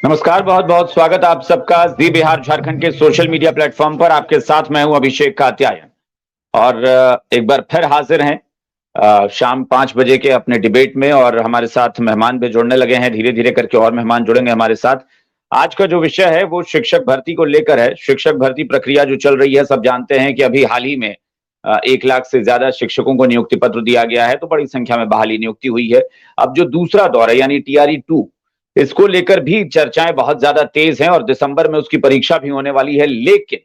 नमस्कार, बहुत बहुत स्वागत आप सबका जी बिहार झारखंड के सोशल मीडिया प्लेटफॉर्म पर। आपके साथ मैं हूं अभिषेक कात्यायन और एक बार फिर हाजिर हैं शाम 5 बजे के अपने डिबेट में। और हमारे साथ मेहमान भी जुड़ने लगे हैं, धीरे धीरे करके और मेहमान जुड़ेंगे हमारे साथ। आज का जो विषय है वो शिक्षक भर्ती को लेकर है। शिक्षक भर्ती प्रक्रिया जो चल रही है, सब जानते हैं कि अभी हाल ही में 1 लाख से ज्यादा शिक्षकों को नियुक्ति पत्र दिया गया है, तो बड़ी संख्या में बहाली नियुक्ति हुई है। अब जो दूसरा दौर है यानी TRE 2, इसको लेकर भी चर्चाएं बहुत ज्यादा तेज हैं और दिसंबर में उसकी परीक्षा भी होने वाली है। लेकिन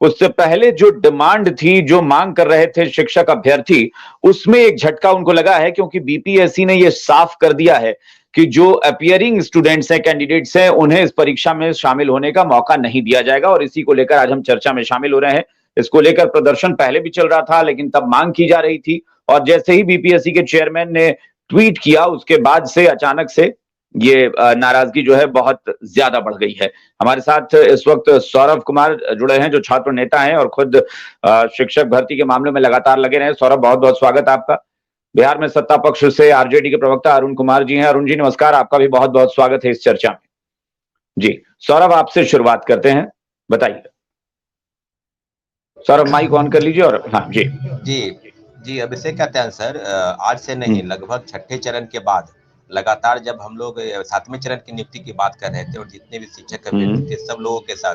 उससे पहले जो डिमांड थी, जो मांग कर रहे थे शिक्षक अभ्यर्थी, उसमें एक झटका उनको लगा है, क्योंकि BPSC ने यह साफ कर दिया है कि जो अपियरिंग स्टूडेंट्स हैं, कैंडिडेट्स हैं, उन्हें इस परीक्षा में शामिल होने का मौका नहीं दिया जाएगा। और इसी को लेकर आज हम चर्चा में शामिल हो रहे हैं। इसको लेकर प्रदर्शन पहले भी चल रहा था, लेकिन तब मांग की जा रही थी। और जैसे ही BPSC के चेयरमैन ने ट्वीट किया, उसके बाद से अचानक से ये नाराजगी जो है बहुत ज्यादा बढ़ गई है। हमारे साथ इस वक्त सौरभ कुमार जुड़े हैं, जो छात्र नेता हैं और खुद शिक्षक भर्ती के मामले में लगातार लगे रहे। सौरभ, बहुत बहुत स्वागत आपका। बिहार में सत्ता पक्ष से RJD के प्रवक्ता अरुण कुमार जी हैं। अरुण जी नमस्कार, आपका भी बहुत बहुत स्वागत है इस चर्चा में। जी सौरभ, आपसे शुरुआत करते हैं, बताइए। सौरभ माइक ऑन कर लीजिए। और हाँ जी जी जी अभिषेक कहते हैं सर, आज से नहीं लगभग छठे चरण के बाद लगातार जब हम लोग 7वें चरण की नियुक्ति की बात कर रहे थे और जितने भी शिक्षक अभ्यर्थी थे सब लोगों के साथ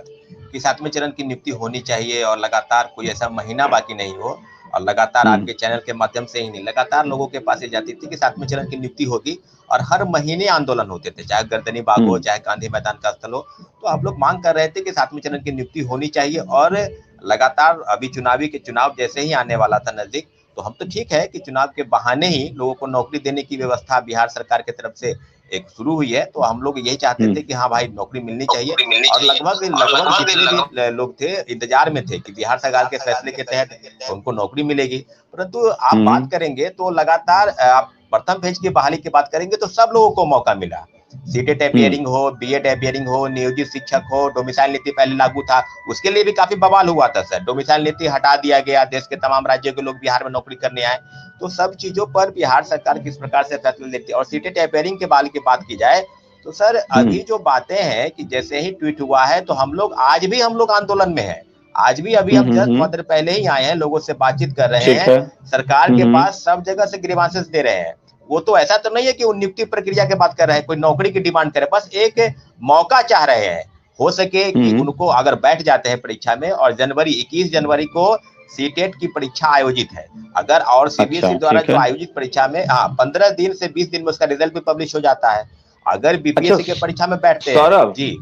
कि 7वें चरण की नियुक्ति होनी चाहिए और लगातार कोई ऐसा महीना बाकी नहीं हो। और लगातार आपके चैनल के माध्यम से ही नहीं, लगातार लोगों के पास ये जाती थी कि 7वें चरण की नियुक्ति होगी और हर महीने आंदोलन होते थे, चाहे गर्दनी बाग हो चाहे गांधी मैदान का स्थल हो। तो आप लोग मांग कर रहे थे कि 7वें चरण की नियुक्ति होनी चाहिए। और लगातार अभी चुनाव जैसे ही आने वाला था नजदीक, तो हम तो ठीक है कि चुनाव के बहाने ही लोगों को नौकरी देने की व्यवस्था बिहार सरकार की तरफ से एक शुरू हुई है। तो हम लोग यही चाहते थे कि हाँ भाई नौकरी मिलनी चाहिए। और लगभग लगभग जितने भी लोग थे इंतजार में थे कि बिहार सरकार के फैसले के तहत उनको नौकरी मिलेगी। परंतु आप बात करेंगे तो लगातार आप प्रथम फेज की बहाली की बात करेंगे तो सब लोगों को मौका मिला। सीटेट अपियरिंग हो, बीएड अपियरिंग हो, नियोजित शिक्षक हो, डोमिसाइल नीति पहले लागू था, उसके लिए भी काफी बवाल हुआ था सर। डोमिसाइल नीति हटा दिया गया, देश के तमाम राज्यों के लोग बिहार में नौकरी करने आए। तो सब चीजों पर बिहार सरकार किस प्रकार से फैसले लेती है। और सीटेट अपियरिंग के बाल की बात की जाए तो सर अभी जो बातें हैं कि जैसे ही ट्वीट हुआ है तो हम लोग आज भी आंदोलन में है। आज भी अभी हम जस्ट थोड़ी देर पहले ही आए हैं, लोगों से बातचीत कर रहे हैं। सरकार के पास सब जगह से ग्रीवांसेस दे रहे हैं। वो तो ऐसा तो नहीं है कि वो नियुक्ति प्रक्रिया की बात कर रहे हैं, कोई नौकरी की डिमांड कर रहे हैं, बस एक मौका चाह रहे हैं। हो सके कि उनको अगर बैठ जाते हैं परीक्षा में और 21 जनवरी को सीटेट की परीक्षा आयोजित है, अगर और CBSE द्वारा जो आयोजित परीक्षा में 15 दिन से 20 दिन में उसका रिजल्ट भी पब्लिश हो जाता है। अगर BPSC के परीक्षा में बैठते हैं जी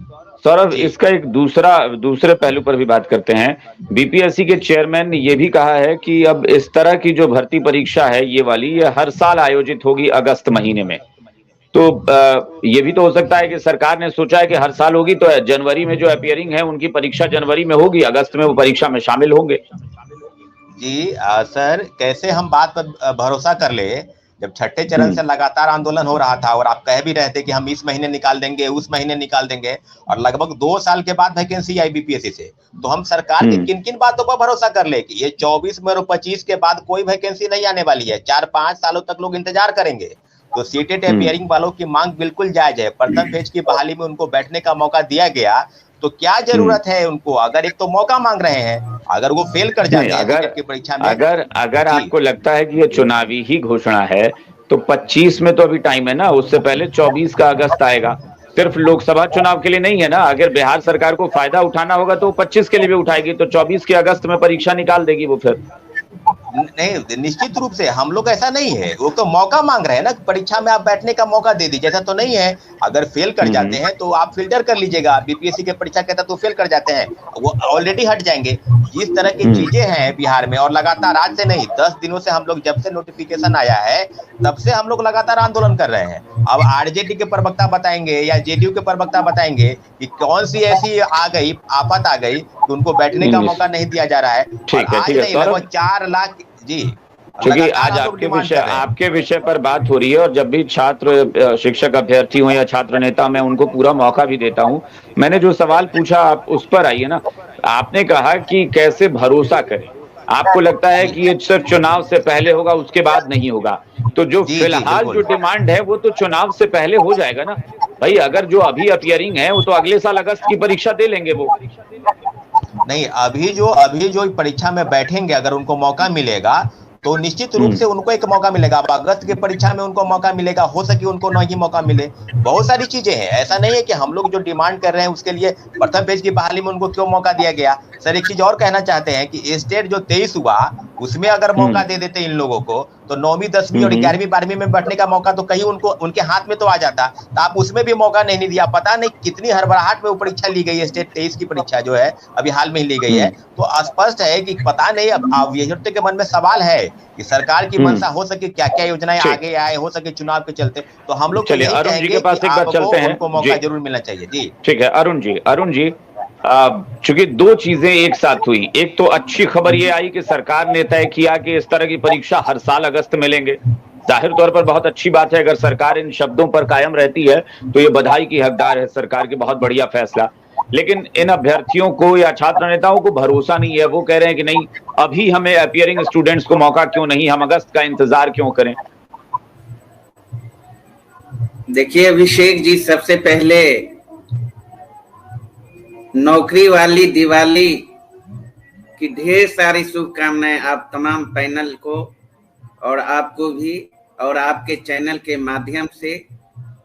सौरभ, इसका एक दूसरे पहलू पर भी बात करते हैं। BPSC के चेयरमैन ने यह भी कहा है कि अब इस तरह की जो भर्ती परीक्षा है ये वाली, ये हर साल आयोजित होगी अगस्त महीने में। तो ये भी तो हो सकता है कि सरकार ने सोचा है कि हर साल होगी, तो जनवरी में जो अपियरिंग है उनकी परीक्षा जनवरी में होगी, अगस्त में वो परीक्षा में शामिल होंगे। जी सर, कैसे हम बात पर भरोसा कर ले जब छठे चरण से लगातार आंदोलन हो रहा था और आप कह भी रहे थे कि हम इस महीने निकाल देंगे, उस महीने निकाल देंगे, और लगभग 2 साल के बाद वैकेंसी आई BPSC से। तो हम सरकार की किन किन बातों पर भरोसा कर ले कि ये 24 में और 25 के बाद कोई वैकेंसी नहीं आने वाली है, 4-5 सालों तक लोग इंतजार करेंगे। तो सीटेट अपियरिंग वालों की मांग बिल्कुल जायज है। प्रथम फेज की बहाली में उनको बैठने का मौका दिया गया, तो क्या जरूरत है उनको, अगर एक तो मौका मांग रहे हैं, अगर वो फेल कर जाते हैं की परीक्षा में। अगर आपको लगता है कि ये चुनावी ही घोषणा है तो 25 में तो अभी टाइम है ना, उससे पहले 24 का अगस्त आएगा। सिर्फ लोकसभा चुनाव के लिए नहीं है ना, अगर बिहार सरकार को फायदा उठाना होगा तो 25 के लिए भी उठाएगी, तो 24 के अगस्त में परीक्षा निकाल देगी वो। फिर नहीं, निश्चित रूप से हम लोग ऐसा नहीं है, वो तो मौका मांग रहे हैं ना, परीक्षा में आप बैठने का मौका दे दीजिए। ऐसा तो नहीं है अगर फेल कर जाते हैं तो आप फिल्टर कर लीजिएगा, BPSC के परीक्षा कहता तो फेल कर जाते हैं वो ऑलरेडी हट जाएंगे। इस तरह की चीजें हैं बिहार में। और लगातार आज से नहीं, 10 दिनों से हम लोग, जब से नोटिफिकेशन आया है तब से हम लोग लगातार आंदोलन कर रहे हैं। अब RJD के प्रवक्ता बताएंगे या JDU के प्रवक्ता बताएंगे कि कौन सी ऐसी आफत आ गई कि उनको बैठने का मौका नहीं दिया जा रहा है। आज नहीं, लगभग 4 लाख जी, क्योंकि आज आपके विषय पर बात हो रही है और जब भी छात्र शिक्षक अभ्यर्थी हो या छात्र नेता, मैं उनको पूरा मौका भी देता हूं। मैंने जो सवाल पूछा आप उस पर आइए ना। आपने कहा कि कैसे भरोसा करें, आपको लगता है कि ये सिर्फ चुनाव से पहले होगा, उसके बाद नहीं होगा? तो जो जी, जी, फिलहाल जो बिल्कुल। डिमांड है वो तो चुनाव से पहले हो जाएगा ना भाई। अगर जो अभी अपियरिंग है वो तो अगले साल अगस्त की परीक्षा दे लेंगे वो। नहीं, अभी जो परीक्षा में बैठेंगे, अगर उनको मौका मिलेगा तो निश्चित रूप से उनको एक मौका मिलेगा। अब अगस्त की परीक्षा में उनको मौका मिलेगा, हो सके उनको नहीं मौका मिले। बहुत सारी चीजें हैं, ऐसा नहीं है कि हम लोग जो डिमांड कर रहे हैं उसके लिए प्रथम पेज की बहाली में उनको क्यों मौका दिया गया। सर एक चीज और कहना चाहते हैं कि स्टेट जो 23 हुआ उसमें अगर मौका दे देते इन लोगों को तो 9वीं 10वीं और 11वीं 12वीं में बैठने का मौका तो कहीं उनको उनके हाथ में तो आ जाता। तो आप उसमें भी मौका नहीं दिया। पता नहीं कितनी हड़बड़ाहट में वो परीक्षा ली गई है, स्टेट 23 की परीक्षा जो है अभी हाल में ही ली गई है। तो स्पष्ट है कि पता नहीं, अब विजेता के मन में सवाल है कि सरकार की मंशा हो सके क्या क्या योजनाएं आगे आए, हो सके चुनाव के चलते। तो हम लोग तो यही अरुण जी के कहेंगे पास कि एक बार चलते हैं, उनको मौका जरूर मिलना चाहिए। जी ठीक है अरुण जी, चूंकि दो चीजें एक साथ हुई। एक तो अच्छी खबर ये आई कि सरकार ने तय किया कि इस तरह की परीक्षा हर साल अगस्त में लेंगे। जाहिर तौर पर बहुत अच्छी बात है, अगर सरकार इन शब्दों पर कायम रहती है तो ये बधाई की हकदार है सरकार की, बहुत बढ़िया फैसला। लेकिन इन अभ्यर्थियों को या छात्र नेताओं को भरोसा नहीं है। वो कह रहे हैं कि नहीं, अभी हमें अपियरिंग स्टूडेंट्स को मौका क्यों नहीं, हम अगस्त का इंतजार क्यों करें? देखिए अभिषेक जी, सबसे पहले नौकरी वाली दिवाली की ढेर सारी शुभकामनाएं आप तमाम पैनल को और आपको भी, और आपके चैनल के माध्यम से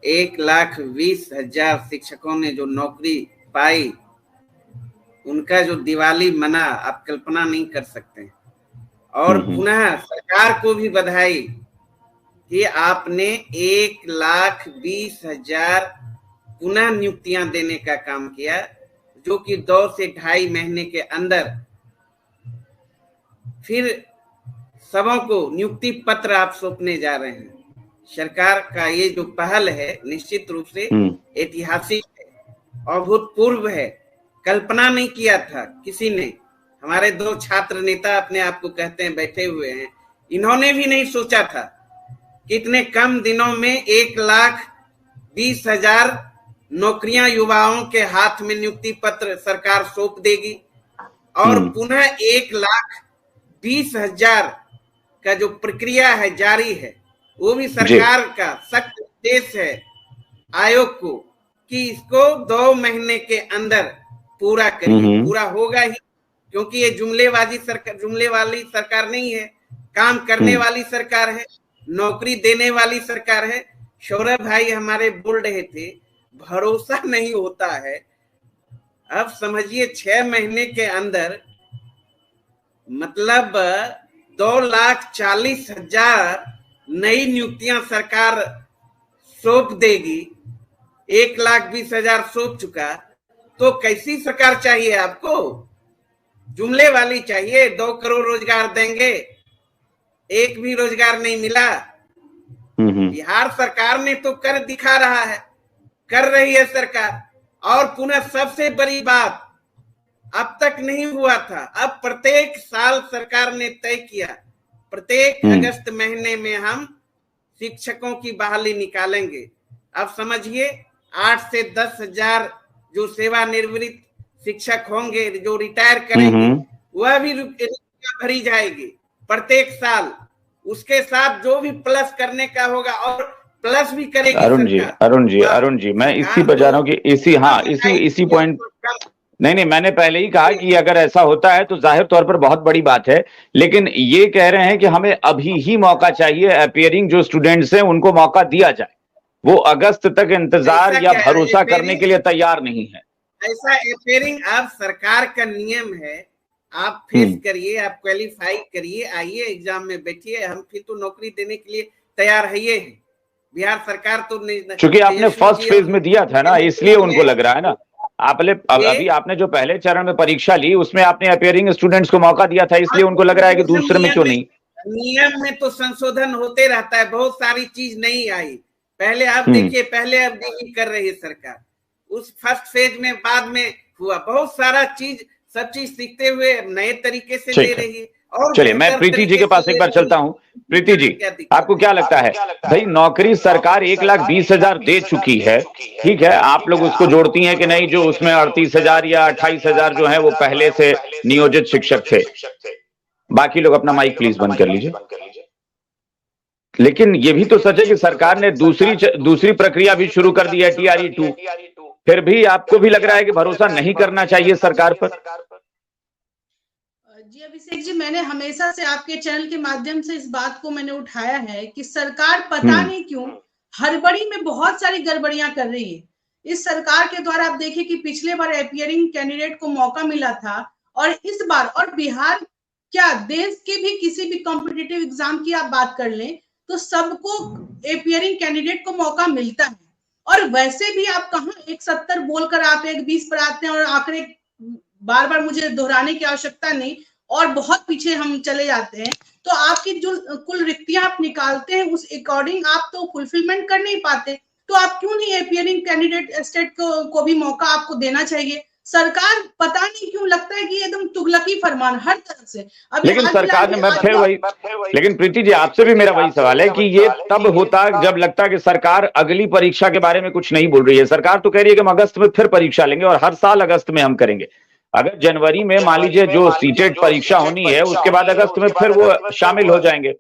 1,20,000 शिक्षकों ने जो नौकरी पाई, उनका जो दिवाली मना आप कल्पना नहीं कर सकते। और पुनः सरकार को भी बधाई कि आपने 1,20,000 पुनः नियुक्तियां देने का काम किया, जो कि 2 से 2.5 महीने के अंदर फिर सबों को नियुक्ति पत्र आप सौंपने जा रहे हैं। सरकार का ये जो पहल है निश्चित रूप से ऐतिहासिक है, अभूतपूर्व है। कल्पना नहीं किया था किसी ने। हमारे 2 छात्र नेता अपने आप को कहते हैं बैठे हुए हैं, इन्होंने भी नहीं सोचा था कि इतने कम दिनों में 1,20,000 नौकरियां युवाओं के हाथ में नियुक्ति पत्र सरकार सौंप देगी। और पुनः 1,20,000 का जो प्रक्रिया है जारी है, वो भी सरकार का सख्त निर्देश है आयोग को कि इसको 2 महीने के अंदर पूरा करिए। पूरा होगा ही, क्योंकि ये जुमले वाली सरकार नहीं है, काम करने वाली सरकार है, नौकरी देने वाली सरकार है। सौरभ भाई हमारे बोल रहे थे भरोसा नहीं होता है। अब समझिए 6 महीने के अंदर मतलब 2,40,000 नई नियुक्तियां सरकार सौंप देगी। 1,20,000 सौंप चुका, तो कैसी सरकार चाहिए आपको? जुमले वाली चाहिए। 2 करोड़ रोजगार देंगे, एक भी रोजगार नहीं मिला। बिहार सरकार ने तो कर दिखा रहा है, कर रही है सरकार। और पुनः सबसे बड़ी बात, अब तक नहीं हुआ था, अब प्रत्येक साल सरकार ने तय किया प्रत्येक अगस्त महीने में हम शिक्षकों की बहाली निकालेंगे। अब समझिए 8 से 10,000 जो सेवानिवृत्त शिक्षक होंगे, जो रिटायर करेंगे, वह भी भरी जाएगी प्रत्येक साल। उसके साथ जो भी प्लस करने का होगा और प्लस भी करेगी अरुण जी, मैं इसी बजा रहा हूँ कि इसी पॉइंट। नहीं, मैंने पहले ही कहा कि अगर ऐसा होता है तो जाहिर तौर पर बहुत बड़ी बात है, लेकिन ये कह रहे हैं कि हमें अभी ही मौका चाहिए। अपियरिंग जो स्टूडेंट्स हैं उनको मौका दिया जाए, वो अगस्त तक इंतजार या भरोसा करने के लिए तैयार नहीं है। ऐसा अपियरिंग अब सरकार का नियम है, आप फेस करिए, आप क्वालिफाई करिए, आइए एग्जाम में बैठिए, हम फिर तो नौकरी देने के लिए तैयार है। ये बिहार सरकार तो नहीं, चूंकि आपने फर्स्ट फेज में दिया था ना, इसलिए उनको लग रहा है ना। अभी आपने जो पहले चरण में परीक्षा ली उसमें आपने अपियरिंग स्टूडेंट्स को मौका दिया था, इसलिए उनको लग रहा है कि दूसरे में क्यों नहीं। नियम में तो संशोधन होते रहता है, बहुत सारी चीज नहीं आई। पहले आप देखिए, पहले अब नहीं कर रही है सरकार, उस फर्स्ट फेज में बाद में हुआ बहुत सारा चीज, सब चीज सीखते हुए नए तरीके से ले रही है। और चलिए मैं प्रीति जी के पास एक बार चलता हूं। प्रीति जी, आपको क्या लगता है भाई, नौकरी सरकार 1,20,000 दे चुकी है, ठीक है, आप लोग उसको जोड़ती हैं कि नहीं, जो उसमें 38,000 या 28,000 जो है वो पहले से नियोजित शिक्षक थे, बाकी लोग अपना माइक प्लीज बंद कर लीजिए। लेकिन ये भी तो सच है कि सरकार ने दूसरी प्रक्रिया भी शुरू कर दी है, TRE-2। फिर भी आपको भी लग रहा है कि भरोसा नहीं करना चाहिए सरकार पर? जी अभिषेक जी, मैंने हमेशा से आपके चैनल के माध्यम से इस बात को मैंने उठाया है कि सरकार पता नहीं क्यों हड़बड़ी में बहुत सारी गड़बड़ियां कर रही है। इस सरकार के द्वारा आप देखिए कि पिछले बार अपीयरिंग कैंडिडेट को मौका मिला था, और इस बार, और बिहार क्या देश के भी किसी भी कॉम्पिटिटिव एग्जाम की आप बात कर लें तो सबको अपीयरिंग कैंडिडेट को मौका मिलता है। और वैसे भी आप कहाँ 170 बोलकर आप 120 पर आते हैं, और आंकड़े बार बार मुझे दोहराने की आवश्यकता नहीं, और बहुत पीछे हम चले जाते हैं। तो आपकी जो कुल रिक्तियां आप निकालते हैं उस अकॉर्डिंग आप तो फुलफिलमेंट कर नहीं पाते, तो आप क्यों नहीं अपीयरिंग कैंडिडेट स्टेट को भी मौका आपको देना चाहिए। सरकार पता नहीं क्यों लगता है कि एकदम तुगलकी फरमान हर तरफ से। लेकिन सरकार ने, मैं फिर वही, लेकिन प्रीति जी आपसे भी मेरा वही सवाल है कि ये तब होता जब लगता कि सरकार अगली परीक्षा के बारे में कुछ नहीं बोल रही है। सरकार तो कह रही है कि हम अगस्त में फिर परीक्षा लेंगे और हर साल अगस्त में हम करेंगे। अगर जनवरी में मान लीजिए जो सीटेट परीक्षा होनी है उसके बाद अगस्त में फिर वो शामिल हो जाएंगे,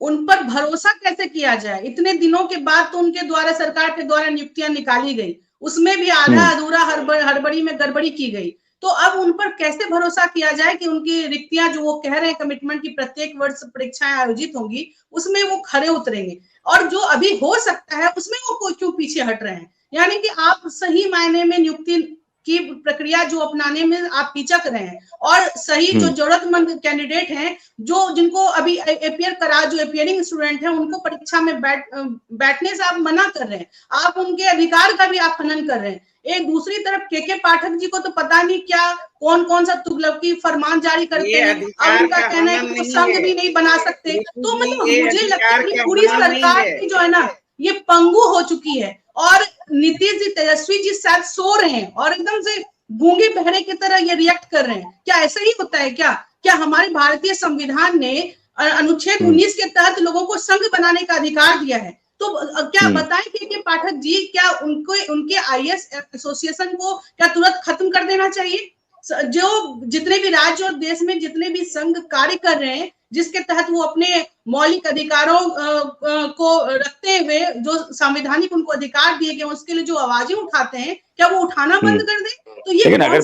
उन पर भरोसा कैसे किया जाए? इतने दिनों के बाद तो उनके द्वारा, सरकार के द्वारा नियुक्तियां निकाली गई, उसमें भी आधा अधूरा हड़बड़ी में गड़बड़ी की गई। तो अब उन पर कैसे भरोसा किया जाए कि उनकी रिक्तियां जो वो कह रहे हैं कमिटमेंट की प्रत्येक वर्ष परीक्षाएं आयोजित होंगी उसमें वो खरे उतरेंगे, और जो अभी हो सकता है उसमें वो क्यों पीछे हट रहे हैं? यानी कि आप सही मायने में नियुक्ति की प्रक्रिया जो अपनाने में आप हिचक रहे हैं, और सही जो जरूरतमंद कैंडिडेट हैं जिनको अभी अपियर करा, जो अपियरिंग स्टूडेंट हैं उनको परीक्षा में बैठने से आप मना कर रहे हैं, आप उनके अधिकार का भी आप हनन कर रहे हैं। एक दूसरी तरफ के पाठक जी को तो पता नहीं क्या कौन सा तुगलकी फरमान जारी करते हैं। अब उनका कहना है कि संघ भी नहीं बना सकते। तो मतलब मुझे लगता है कि पूरी सरकार की जो है ना ये पंगु हो चुकी है, और नीतीश जी, तेजस्वी जी शायद सो रहे हैं और एकदम से गूंगे बहरे की तरह ये रिएक्ट कर रहे हैं। क्या ऐसा ही होता है क्या हमारे भारतीय संविधान ने अनुच्छेद 19 के तहत लोगों को संघ बनाने का अधिकार दिया है? तो क्या बताएं के पाठक जी, क्या उनके IAS एसोसिएशन को क्या तुरंत खत्म कर देना चाहिए? जो जितने भी राज्य और देश में जितने भी संघ कार्य कर रहे हैं, जिसके तहत वो अपने मौलिक अधिकारों को रखते हुए जो संवैधानिक उनको अधिकार दिए गए उसके लिए जो आवाजें उठाते हैं, क्या वो उठाना बंद कर दें? तो ये लेकिन अगर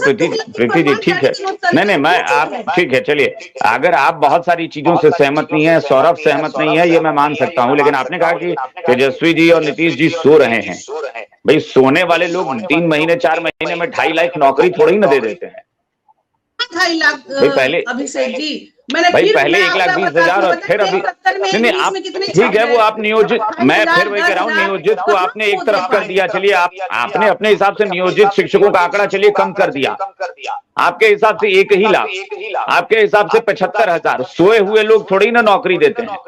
प्रीति जी ठीक है, नहीं मैं आप ठीक है, चलिए अगर आप बहुत सारी चीजों से सहमत नहीं है, सौरभ सहमत नहीं है, ये मैं मान सकता हूँ, लेकिन आपने कहा कि तेजस्वी जी और नीतीश जी सो रहे हैं। भाई सोने वाले लोग 3 महीने 4 महीने में 2.5 लाख नौकरी थोड़ी ना दे देते हैं। 2.5 लाख पहले अभिषेक जी, मैंने भाई पहले 1,20,000 और फिर अभी नहीं आप ठीक है, वो आप नियोजित, मैं फिर वही कह रहा हूँ, नियोजित को आपने एक तरफ कर दिया। चलिए आपने अपने हिसाब से नियोजित शिक्षकों का आंकड़ा चलिए कम कर दिया, आपके हिसाब से 1 ही लाख, आपके हिसाब से 75,000। सोए हुए लोग थोड़ी ना नौकरी देते हैं।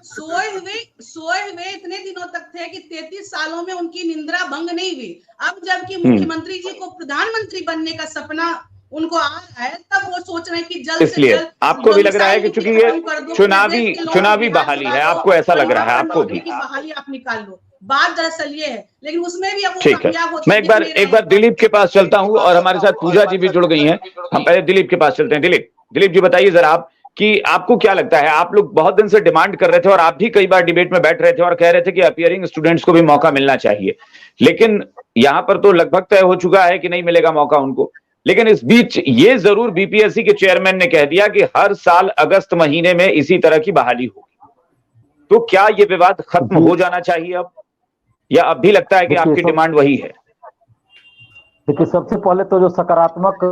सोए हुए इतने दिनों तक थे कि 33 सालों में उनकी निंद्रा भंग नहीं हुई। अब जबकि मुख्यमंत्री जी को प्रधानमंत्री बनने का सपना उनको आ रहा है, तब वो सोच रहे हैं कि जल्द से जल्द आपको भी लग रहा है कि चूंकि ये चुनावी बहाली है, आपको ऐसा लग रहा है, आपको भी बहाली आप निकाल लो। बात दरअसल ये है, लेकिन उसमें भी अब ठीक है। मैं एक बार दिलीप के पास चलता हूँ और हमारे साथ पूजा जी भी जुड़ गई हैं। हम पहले दिलीप के पास चलते हैं। दिलीप जी बताइए जरा आप कि आपको क्या लगता है, आप लोग बहुत दिन से डिमांड कर रहे थे और आप भी कई बार डिबेट में बैठ रहे थे और कह रहे थे कि अपीयरिंग स्टूडेंट्स को भी मौका मिलना चाहिए, लेकिन यहां पर तो लगभग तय हो चुका है कि नहीं मिलेगा मौका उनको। लेकिन इस बीच ये जरूर बीपीएससी के चेयरमैन ने कह दिया कि हर साल अगस्त महीने में इसी तरह की बहाली होगी। तो क्या ये विवाद खत्म हो जाना चाहिए अब, या अब भी लगता है कि आपकी डिमांड वही है? देखिए, सबसे पहले तो जो सकारात्मक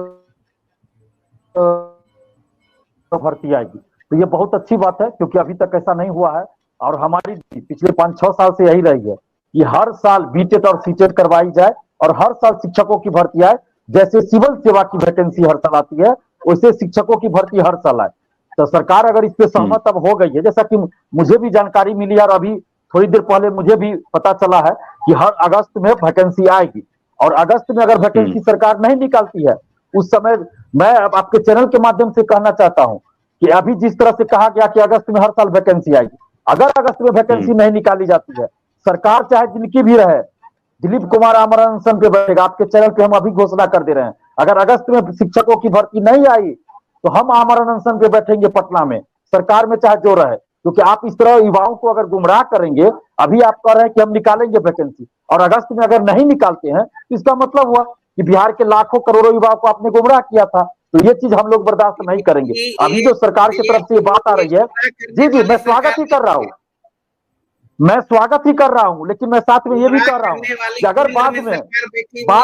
भर्ती आएगी तो ये बहुत अच्छी बात है, क्योंकि अभी तक ऐसा नहीं हुआ है। और हमारी पिछले 5-6 साल से यही रही है कि हर साल बीटेट और सीटेट करवाई जाए और हर साल शिक्षकों की भर्ती आए। जैसे सिविल सेवा की वैकेंसी हर साल आती है, वैसे शिक्षकों की भर्ती हर साल आए। तो सरकार अगर इस पे सहमत अब हो गई है, जैसा कि मुझे भी जानकारी मिली और अभी थोड़ी देर पहले मुझे भी पता चला है कि हर अगस्त में वैकेंसी आएगी। और अगस्त में अगर वैकेंसी सरकार नहीं निकालती है, उस समय मैं आपके चैनल के माध्यम से कहना चाहता हूं कि अभी जिस तरह से कहा गया कि अगस्त में हर साल वैकेंसी आएगी, अगर अगस्त में वैकेंसी नहीं निकाली जाती है, सरकार चाहे जिनकी भी रहे, दिलीप कुमार आमरण अनशन पे बैठेगा। आपके चैनल पे हम अभी घोषणा कर दे रहे हैं, अगर अगस्त में शिक्षकों की भर्ती नहीं आई तो हम आमरण अनशन पे बैठेंगे पटना में, सरकार में चाहे जो रहे, क्योंकि आप इस तरह युवाओं को अगर गुमराह करेंगे, अभी आप कह रहे हैं कि हम निकालेंगे वैकेंसी और अगस्त में अगर नहीं निकालते हैं तो इसका मतलब हुआ कि बिहार के लाखों करोड़ों युवाओं को आपने गुमराह किया था। तो ये चीज हम लोग बर्दाश्त नहीं करेंगे। अभी जो सरकार की तरफ से ये बात आ रही है, जी जी मैं स्वागत ही कर रहा हूँ, मैं स्वागत ही कर रहा हूँ, लेकिन मैं साथ में ये भी कह रहा हूँ कि अगर बाद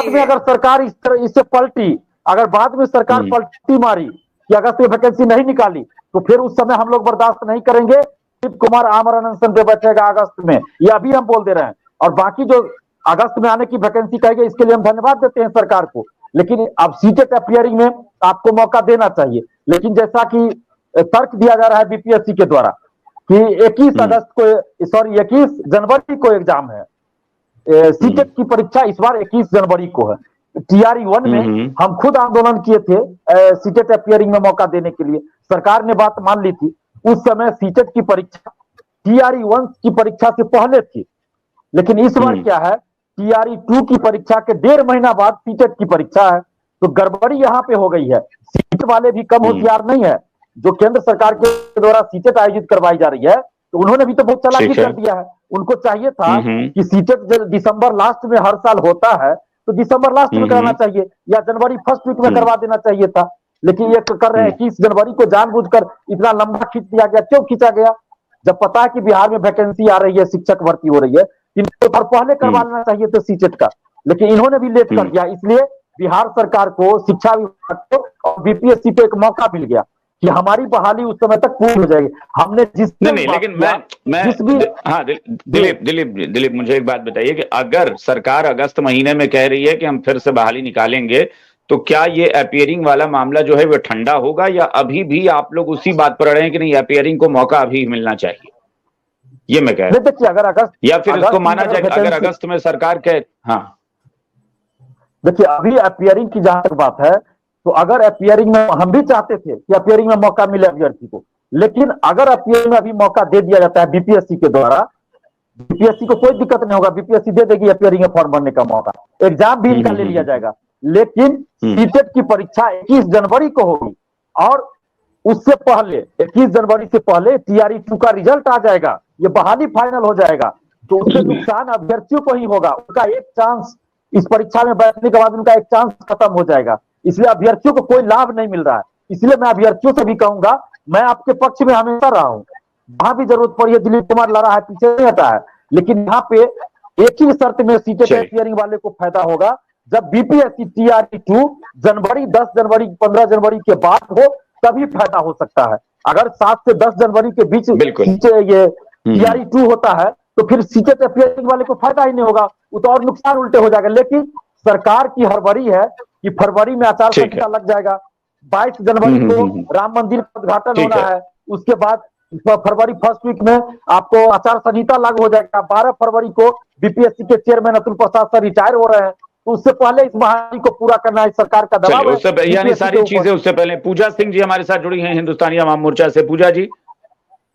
में अगर सरकार इस तरह इससे पलटी, अगर बाद में सरकार पलटी मारी कि अगस्त में वैकेंसी नहीं निकाली, तो फिर उस समय हम लोग बर्दाश्त नहीं करेंगे। शिव कुमार आमरण अनशन पे बैठेगा अगस्त में, ये अभी हम बोल दे रहे हैं। और बाकी जो अगस्त में आने की वैकेंसी कहेंगे, इसके लिए हम धन्यवाद देते हैं सरकार को, लेकिन अब सीटेट अपीयरिंग में आपको मौका देना चाहिए। लेकिन जैसा कि तर्क दिया जा रहा है बीपीएससी के द्वारा कि 21 अगस्त को, सॉरी 21 जनवरी को एग्जाम है, सीटेट की परीक्षा इस बार 21 जनवरी को है। टीआरई 1 में हम खुद आंदोलन किए थे सीटेट अपीयरिंग में मौका देने के लिए, सरकार ने बात मान ली थी। उस समय सीटेट की परीक्षा टीआरई 1 की परीक्षा से पहले थी, लेकिन इस बार क्या है, टीआरई 2 की परीक्षा के 1.5 महीना बाद सीटेट की परीक्षा है। तो गड़बड़ी यहाँ पे हो गई है। सीटेट वाले भी कम होशियार नहीं है, जो केंद्र सरकार के द्वारा सीटेट आयोजित करवाई जा रही है, तो उन्होंने भी तो बहुत चालाकी कर दिया है। उनको चाहिए था कि सीटेट जब दिसंबर लास्ट में हर साल होता है तो दिसंबर लास्ट में कराना चाहिए या जनवरी फर्स्ट वीक में करवा देना चाहिए था, लेकिन ये कर रहे हैं 21 जनवरी को जानबूझकर इतना लंबा खींच दिया गया। क्यों खींचा गया? जब पता है कि बिहार में वैकेंसी आ रही है, शिक्षक भर्ती हो रही है, इनको तो पहले करवा लेना चाहिए था सीटेट का, लेकिन इन्होंने भी लेट कर दिया। इसलिए बिहार सरकार को, शिक्षा विभाग को और बीपीएससी को एक मौका मिल गया कि हमारी बहाली उस समय तक पूरी हो जाएगी। हमने जिस नहीं, लेकिन मैं हाँ दिलीप मुझे एक बात बताइए कि अगर सरकार अगस्त महीने में कह रही है कि हम फिर से बहाली निकालेंगे, तो क्या ये अपीयरिंग वाला मामला जो है वो ठंडा होगा, या अभी भी आप लोग उसी बात पर रहे हैं कि नहीं अपीयरिंग को मौका अभी मिलना चाहिए? ये मैं कह रहा हूं। देखिए अगर अगस्त, या फिर इसको माना जाए अगर अगस्त में सरकार कहे, हाँ देखिए अभी अपीयरिंग की जहां तक बात है, तो अगर अपीयरिंग में हम भी चाहते थे कि अपीयरिंग में मौका मिले अभ्यर्थी को, लेकिन अगर अपीयरिंग में अभी मौका दे दिया जाता है बीपीएससी के द्वारा, बीपीएससी को कोई दिक्कत नहीं होगा, बीपीएससी दे देगी अपीयरिंग में फॉर्म भरने का मौका, एग्जाम भी इनका ले लिया जाएगा। लेकिन सीटेट की परीक्षा 21 जनवरी को होगी और उससे पहले 21 जनवरी से पहले टीआरई 2 का रिजल्ट आ जाएगा, ये बहाली फाइनल हो जाएगा, तो उससे नुकसान अभ्यर्थियों को ही होगा। उनका एक चांस, इस परीक्षा में बैठने के बाद उनका एक चांस खत्म हो जाएगा, इसलिए अभ्यर्थियों को कोई लाभ नहीं मिल रहा है। इसलिए मैं अभ्यर्थियों से भी कहूंगा, मैं आपके पक्ष में हमेशा रहा हूं, जहां भी जरूरत पड़ी है दिलीप कुमार लड़ा है, पीछे नहीं हटा है, लेकिन यहाँ पे एक ही शर्त में सीटेट अपीयरिंग वाले को फायदा होगा, जब बीपीएससी टीआरई 2 जनवरी, 10 जनवरी, 15 जनवरी के बाद हो, तभी फायदा हो सकता है। अगर 7 से 10 जनवरी के बीच ये टीआरई 2 होता है, तो फिर सीटेट अपीयरिंग वाले को फायदा ही नहीं होगा, वो तो और नुकसान उल्टे हो जाएगा। लेकिन सरकार की हड़बड़ी है कि फरवरी में आचार संहिता लग जाएगा, 22 जनवरी को राम मंदिर का उद्घाटन होना है, उसके बाद फरवरी फर्स्ट वीक में आपको आचार संहिता लागू हो जाएगा। 12 फरवरी को बीपीएससी के chairman Atul Prasad sir retire हो रहे हैं, तो उससे पहले इस महामारी को पूरा करना है, सरकार का दबाव है। उससे यानी सारी चीजें उससे पहले। पूजा सिंह जी हमारे साथ जुड़ी हैं हिंदुस्तानी अवाम मोर्चा से।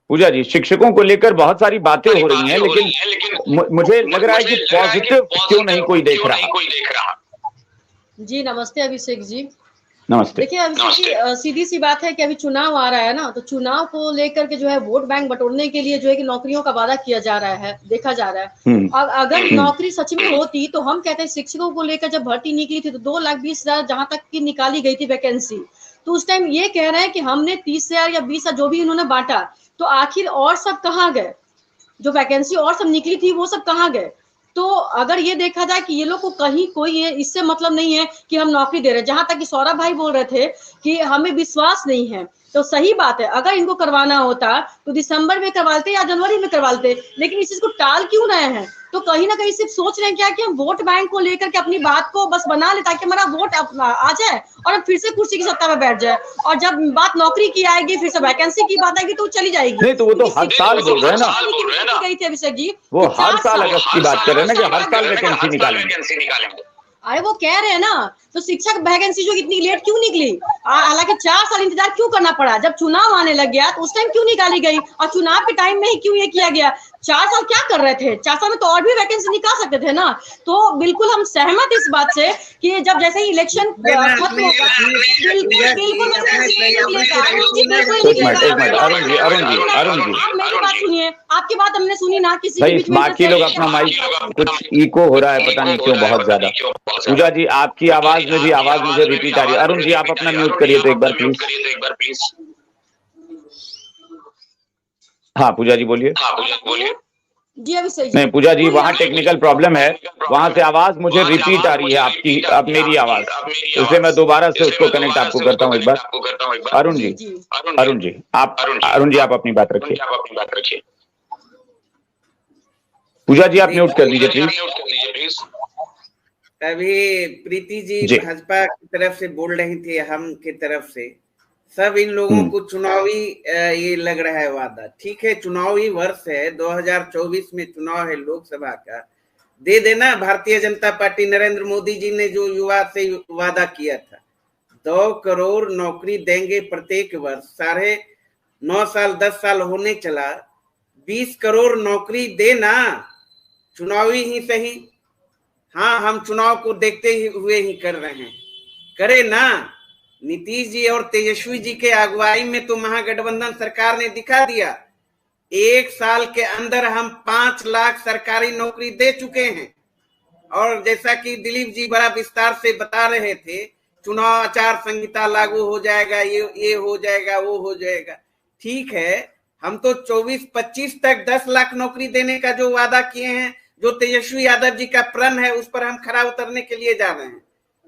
पूजा जी शिक्षकों को लेकर बहुत सारी बातें हो रही हैं, लेकिन मुझे लग रहा है कि पॉजिटिव क्यों नहीं कोई देख रहा। जी नमस्ते अभिषेक जी। नमस्ते। देखिए अभिषेक, सीधी सी बात है कि अभी चुनाव आ रहा है ना, तो चुनाव को लेकर के जो है वोट बैंक बटोरने के लिए जो है कि नौकरियों का वादा किया जा रहा है, देखा जा रहा है। और अगर नौकरी सच में होती तो हम कहते हैं शिक्षकों को लेकर जब भर्ती निकली थी तो 2,20,000 जहां तक की निकाली गई थी वैकेंसी, तो उस टाइम ये कह रहे हैं कि हमने 30,000 या 20,000 जो भी इन्होंने बांटा, तो आखिर और सब कहाँ गए? जो वैकेंसी और सब निकली थी वो सब कहाँ गए? तो अगर ये देखा जाए कि ये लोग को कहीं कोई इससे मतलब नहीं है कि हम नौकरी दे रहे हैं, जहां तक कि सौरभ भाई बोल रहे थे कि हमें विश्वास नहीं है, तो सही बात है, अगर इनको करवाना होता तो दिसंबर में करवाते या जनवरी में करवाते, लेकिन इस चीज को टाल क्यों रहे हैं? तो कहीं ना कहीं सिर्फ सोच रहे हैं क्या कि हम वोट बैंक को लेकर के अपनी बात को बस बना ले ताकि हमारा वोट आ जाए और हम फिर से कुर्सी की सत्ता में बैठ जाए, और जब बात नौकरी की आएगी, फिर से वैकेंसी की बात आएगी तो चली जाएगी। नहीं तो वो तो हर साल बोल रहे हैं ना, गई थी अभिषेक जी, वो हर साल अगस्त की बात कर रहे हैं ना कि हर साल वैकेंसी निकालेंगे। अरे वो कह रहे हैं ना, तो शिक्षक वैकेंसी जो इतनी लेट क्यों निकली? हालांकि 4 साल इंतजार क्यों करना पड़ा? जब चुनाव आने लग गया तो उस टाइम क्यों निकाली गई, और चुनाव के टाइम में ही क्यों ये किया गया? 4 साल क्या कर रहे थे? 4 साल में तो और भी वैकेंसी निकाल सकते थे ना। तो बिल्कुल हम सहमत इस बात से कि जब जैसे ही इलेक्शन खत्म होगा, बिल्कुल अरुण जी, आप मेरी बात सुनिए, आपकी बात हमने सुनी ना, किसी भाई बाकी लोग अपना माइक कुछ इको हो रहा है, पता नहीं क्यों बहुत ज्यादा। पूजा जी आपकी आवाज में भी आवाज मुझे रिपीट आ रही है। अरुण जी आप अपना म्यूट करिए तो एक बार प्लीज। हाँ पूजा जी बोलिए। जी अभी सही नहीं पूजा जी वहाँ टेक्निकल प्रॉब्लम है, वहां से आवाज मुझे रिपीट आ रही है आपकी, अब मेरी आवाज, इसलिए मैं दोबारा से उसको कनेक्ट आपको करता हूँ एक बार। अरुण जी आप अपनी बात रखिए। पूजा जी आप म्यूट कर दीजिए प्लीज। अभी प्रीति जी भाजपा की तरफ से बोल रही थी, हम की तरफ से सब इन लोगों को चुनावी ये लग रहा है वादा। ठीक है, चुनावी वर्ष है, 2024 में चुनाव है लोकसभा का, दे देना। भारतीय जनता पार्टी नरेंद्र मोदी जी ने जो युवा से वादा किया था 2 करोड़ नौकरी देंगे प्रत्येक वर्ष, 9.5 साल 10 साल होने चला, 20 करोड़ नौकरी देना, चुनावी ही सही। हाँ हम चुनाव को देखते हुए ही कर रहे हैं, करे ना। नीतीश जी और तेजस्वी जी के अगुवाई में तो महागठबंधन सरकार ने दिखा दिया, 1 साल के अंदर हम 5 लाख सरकारी नौकरी दे चुके हैं। और जैसा कि दिलीप जी बड़ा विस्तार से बता रहे थे, चुनाव आचार संहिता लागू हो जाएगा, ये हो जाएगा, वो हो जाएगा। ठीक है, हम तो 24-25 तक 10 लाख नौकरी देने का जो वादा किए हैं, जो तेजस्वी यादव जी का प्रण है, उस पर हम खरा उतरने के लिए जा रहे हैं।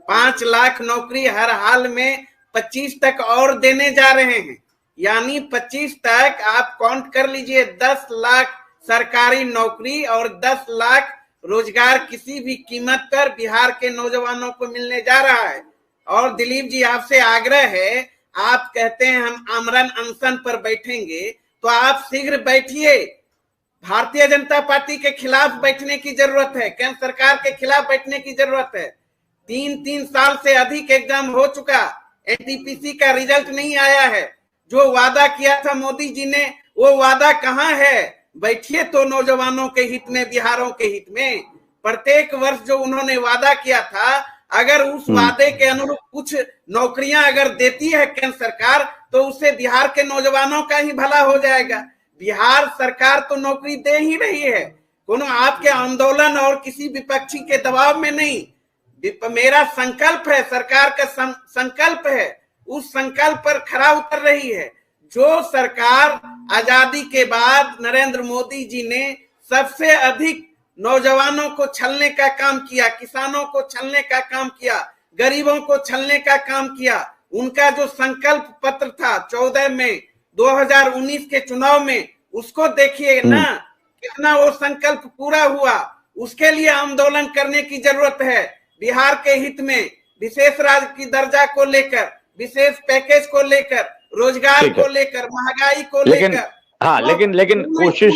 5 लाख नौकरी हर हाल में 25 तक और देने जा रहे हैं, यानी 25 तक आप काउंट कर लीजिए, 10 लाख सरकारी नौकरी और 10 लाख रोजगार किसी भी कीमत पर बिहार के नौजवानों को मिलने जा रहा है। और दिलीप जी आपसे आग्रह है, आप कहते हैं हम आमरण अनशन पर बैठेंगे, तो आप शीघ्र बैठिए। भारतीय जनता पार्टी के खिलाफ बैठने की जरूरत है, केंद्र सरकार के खिलाफ बैठने की जरूरत है। 3 साल से अधिक एग्जाम हो चुका, एनटीपीसी का रिजल्ट नहीं आया है। जो वादा किया था मोदी जी ने, वो वादा कहाँ है? बैठिए तो नौजवानों के हित में, बिहारों के हित में। प्रत्येक वर्ष जो उन्होंने वादा किया था, अगर उस वादे के अनुरूप कुछ नौकरियां अगर देती है केंद्र सरकार, तो उससे बिहार के नौजवानों का ही भला हो जाएगा। बिहार सरकार तो नौकरी दे ही रही है, कोनो आपके आंदोलन और किसी विपक्षी के दबाव में नहीं। मेरा संकल्प है, सरकार का संकल्प है, उस संकल्प पर खरा उतर रही है। जो सरकार आजादी के बाद नरेंद्र मोदी जी ने सबसे अधिक नौजवानों को छलने का काम किया, किसानों को छलने का काम किया, गरीबों को छलने का काम किया, उनका जो संकल्प पत्र था 14 मई 2019 के चुनाव में, उसको देखिए ना कितना वो संकल्प पूरा हुआ। उसके लिए आंदोलन करने की जरूरत है। बिहार के हित में विशेष राज्य की दर्जा को लेकर, विशेष पैकेज को लेकर, रोजगार को लेकर, महंगाई को लेकर। हाँ लेकिन कोशिश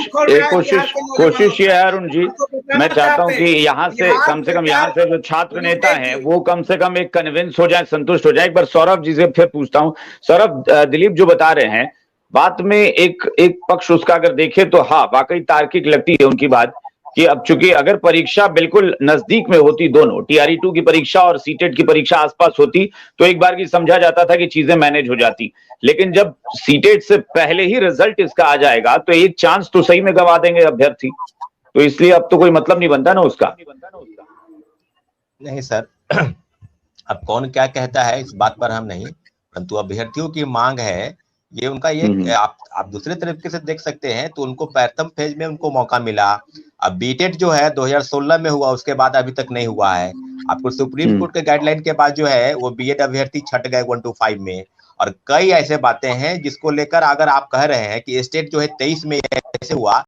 ये है अरुण जी, मैं चाहता हूँ कि यहाँ से कम यहाँ से जो छात्र नेता हैं वो कम से कम एक कन्विंस हो जाए, संतुष्ट हो जाए। एक बार सौरभ जी से फिर पूछता हूँ। सौरभ, दिलीप जो बता रहे हैं बात में एक पक्ष उसका अगर देखे तो हाँ वाकई तार्किक लगती है उनकी बात, कि अब चूंकि अगर परीक्षा बिल्कुल नजदीक में होती, दोनों TRE2 की परीक्षा और सीटेट की परीक्षा आसपास होती, तो एक बार की समझा जाता था कि चीजें मैनेज हो जाती। लेकिन जब सीटेट से पहले ही रिजल्ट इसका आ जाएगा, तो एक चांस तो सही में गवा देंगे अभ्यर्थी। तो इसलिए अब तो कोई मतलब नहीं बनता ना उसका। नहीं सर, अब कौन क्या कहता है इस बात पर हम नहीं, परंतु अभ्यर्थियों की मांग है ये, उनका ये आप दूसरे तरीके से देख सकते हैं तो उनको प्रथम फेज में उनको मौका मिला। अब बीटेट जो है 2016 में हुआ, उसके बाद अभी तक नहीं हुआ है। आपको सुप्रीम कोर्ट के गाइडलाइन के बाद जो है वो बीएड अभ्यर्थी छट गए 125 में। और कई ऐसे बातें हैं जिसको लेकर अगर आप कह रहे हैं कि स्टेट जो है 23 में ऐसे हुआ,